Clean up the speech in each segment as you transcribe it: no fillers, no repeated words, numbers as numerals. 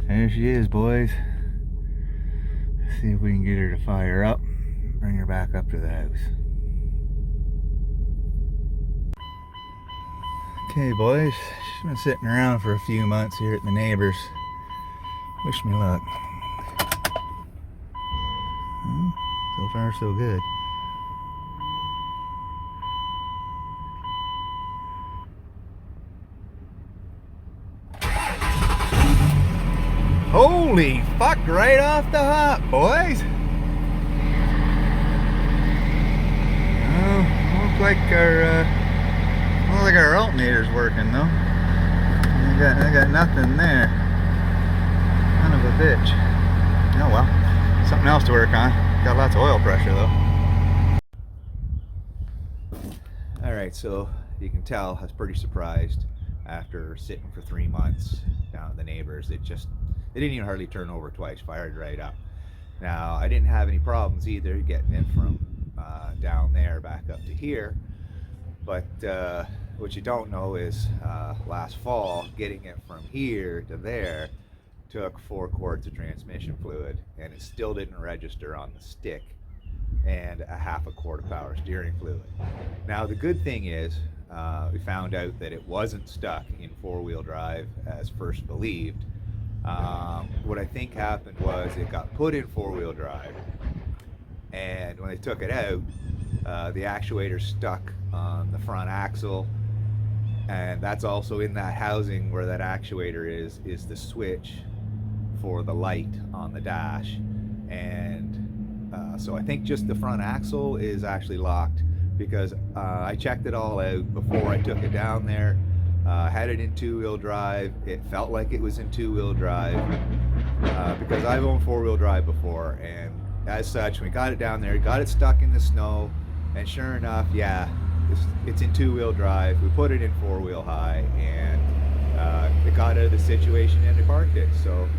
There she is, boys. Let's see if we can get her to fire up. Bring her back up to the house. Okay, boys. She's been sitting around for a few months here at the neighbors. Wish me luck. So far, so good. Holy fuck, right off the hop, boys. Looks like our alternator's working though. I got nothing there. Son of a bitch. Oh well, something else to work on. Got lots of oil pressure though. Alright, so you can tell I was pretty surprised after sitting for 3 months down at the neighbors. It didn't even hardly turn over twice, fired right up. Now, I didn't have any problems either getting it from down there back up to here, but what you don't know is last fall, getting it from here to there took 4 quarts of transmission fluid, and it still didn't register on the stick, and a half a quart of power steering fluid. Now, the good thing is we found out that it wasn't stuck in 4-wheel drive as first believed. What I think happened was it got put in 4-wheel drive, and when they took it out, the actuator stuck on the front axle, and that's also in that housing where that actuator is the switch for the light on the dash. And so I think just the front axle is actually locked, because I checked it all out before I took it down there. Had it in 2-wheel drive. It felt like it was in 2-wheel drive because I've owned 4-wheel drive before, and as such, we got it down there, got it stuck in the snow, and sure enough, yeah, it's in 2-wheel drive. We put it in 4-wheel high, and it got out of the situation and it parked it. So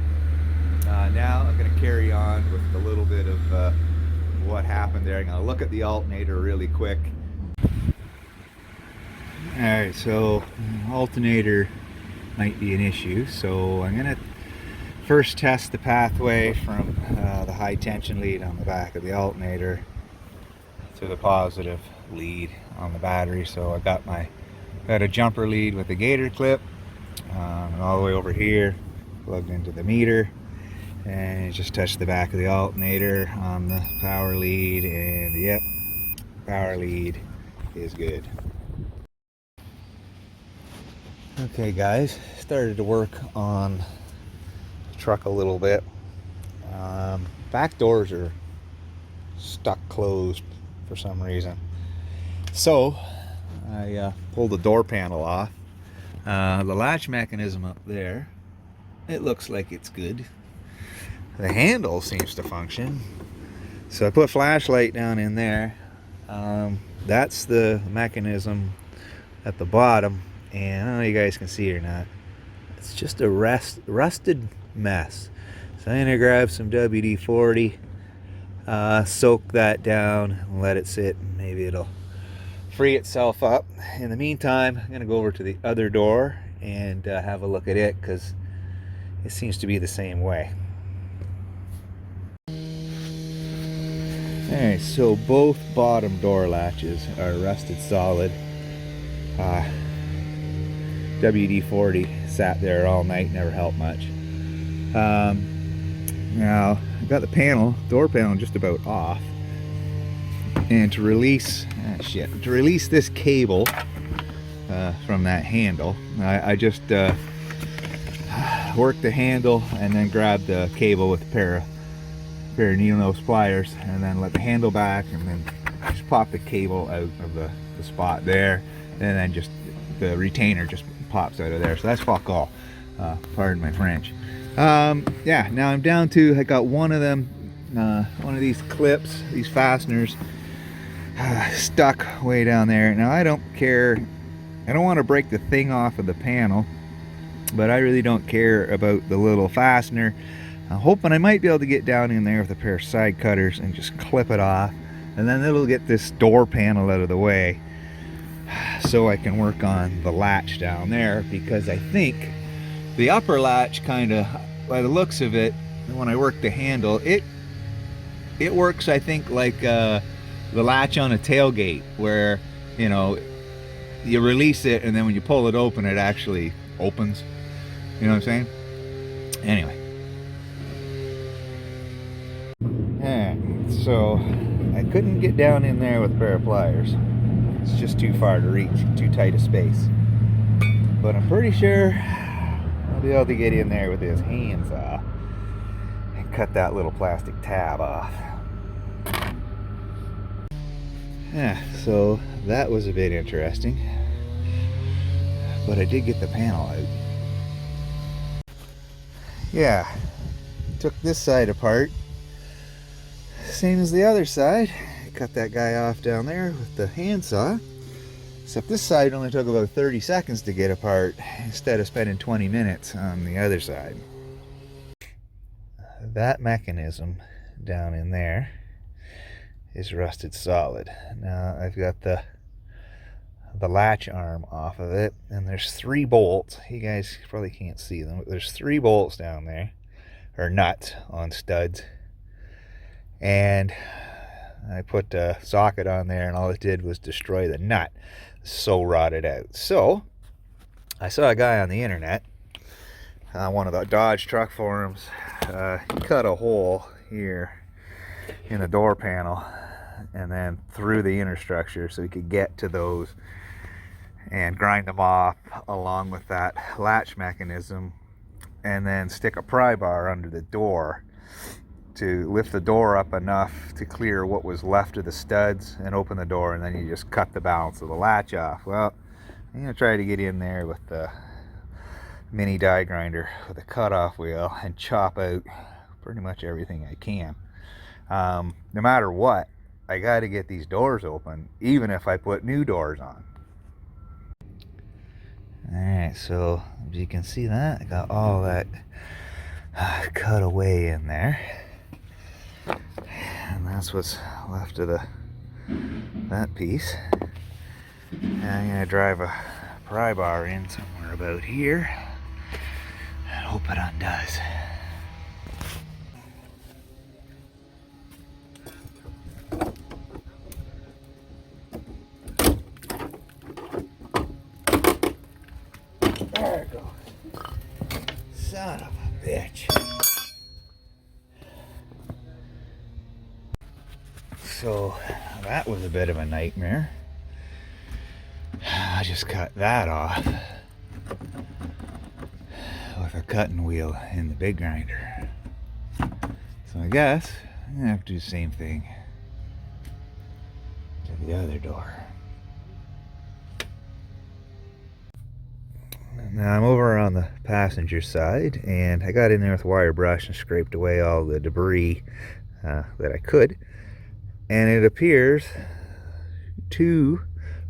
now I'm going to carry on with a little bit of what happened there. I'm going to look at the alternator really quick. Alright, so alternator might be an issue, so I'm going to first test the pathway from the high tension lead on the back of the alternator to the positive lead on the battery. So I got a jumper lead with a gator clip, and all the way over here plugged into the meter, and just touch the back of the alternator on the power lead, and yep, power lead is good. Okay guys, started to work on the truck a little bit. Back doors are stuck closed for some reason. So I pulled the door panel off. The latch mechanism up there, it looks like it's good. The handle seems to function. So I put a flashlight down in there. That's the mechanism at the bottom. And I don't know if you guys can see it or not. It's just a rusted mess. So I'm going to grab some WD-40, soak that down, and let it sit. Maybe it'll free itself up. In the meantime, I'm going to go over to the other door and have a look at it, because it seems to be the same way. Alright, so both bottom door latches are rusted solid. WD-40 sat there all night, never helped much. Now I got the door panel just about off, and to release this cable from that handle, I just worked the handle and then grabbed the cable with a pair of needle nose pliers, and then let the handle back, and then just pop the cable out of the spot there, and then just the retainer just pops out of there. So that's fuck all. Pardon my French. Yeah, now I'm down to, I got one of them, one of these clips, these fasteners, stuck way down there. Now I don't care, I don't want to break the thing off of the panel, but I really don't care about the little fastener. I'm hoping I might be able to get down in there with a pair of side cutters and just clip it off, and then it'll get this door panel out of the way, so I can work on the latch down there, because I think the upper latch kind of by the looks of it, when I work the handle, it works, I think, like the latch on a tailgate, where, you know, you release it and then when you pull it open, it actually opens. You know what I'm saying? Anyway. Yeah, so I couldn't get down in there with a pair of pliers. It's just too far to reach, too tight a space. But I'm pretty sure I'll be able to get in there with this handsaw and cut that little plastic tab off. Yeah, so that was a bit interesting. But I did get the panel out. Yeah, took this side apart, same as the other side. Cut that guy off down there with the handsaw, except this side only took about 30 seconds to get apart instead of spending 20 minutes on the other side. That mechanism down in there is rusted solid. Now I've got the latch arm off of it, and there's 3 bolts. You guys probably can't see them, but there's 3 bolts down there, or nuts on studs, and I put a socket on there, and all it did was destroy the nut. So rotted out. So I saw a guy on the internet, one of the Dodge truck forums, he cut a hole here in the door panel and then through the inner structure so he could get to those and grind them off along with that latch mechanism, and then stick a pry bar under the door to lift the door up enough to clear what was left of the studs and open the door, and then you just cut the balance of the latch off. Well, I'm going to try to get in there with the mini die grinder with a cutoff wheel and chop out pretty much everything I can. No matter what, I got to get these doors open, even if I put new doors on. Alright, so as you can see that, I got all that cut away in there. And that's what's left of that piece. And I'm going to drive a pry bar in somewhere about here and hope it undoes. There it goes. Son of a bitch. So that was a bit of a nightmare. I just cut that off with a cutting wheel in the big grinder. So I guess I'm gonna have to do the same thing to the other door. Now I'm over on the passenger side, and I got in there with a wire brush and scraped away all the debris that I could. And it appears from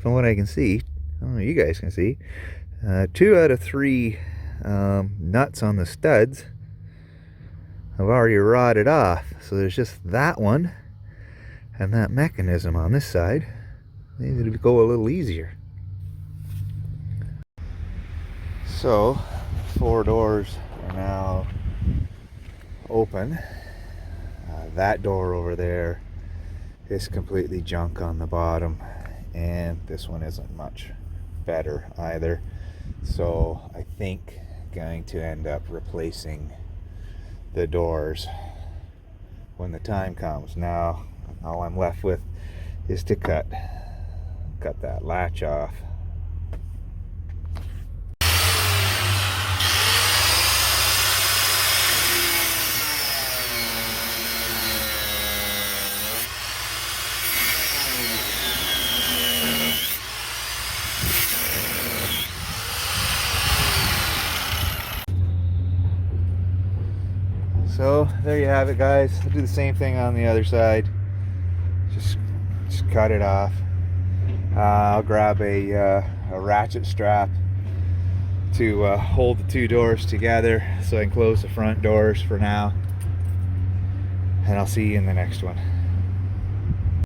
what I can see, I don't know, you guys can see, 2 out of 3 nuts on the studs have already rotted off. So there's just that one and that mechanism on this side. Maybe it'll go a little easier. So 4 doors are now open. That door over there is completely junk on the bottom, and this one isn't much better either. So I think I'm going to end up replacing the doors when the time comes. Now all I'm left with is to cut that latch off. So there you have it, guys. I'll do the same thing on the other side. Just cut it off. I'll grab a ratchet strap to hold the 2 doors together so I can close the front doors for now. And I'll see you in the next one.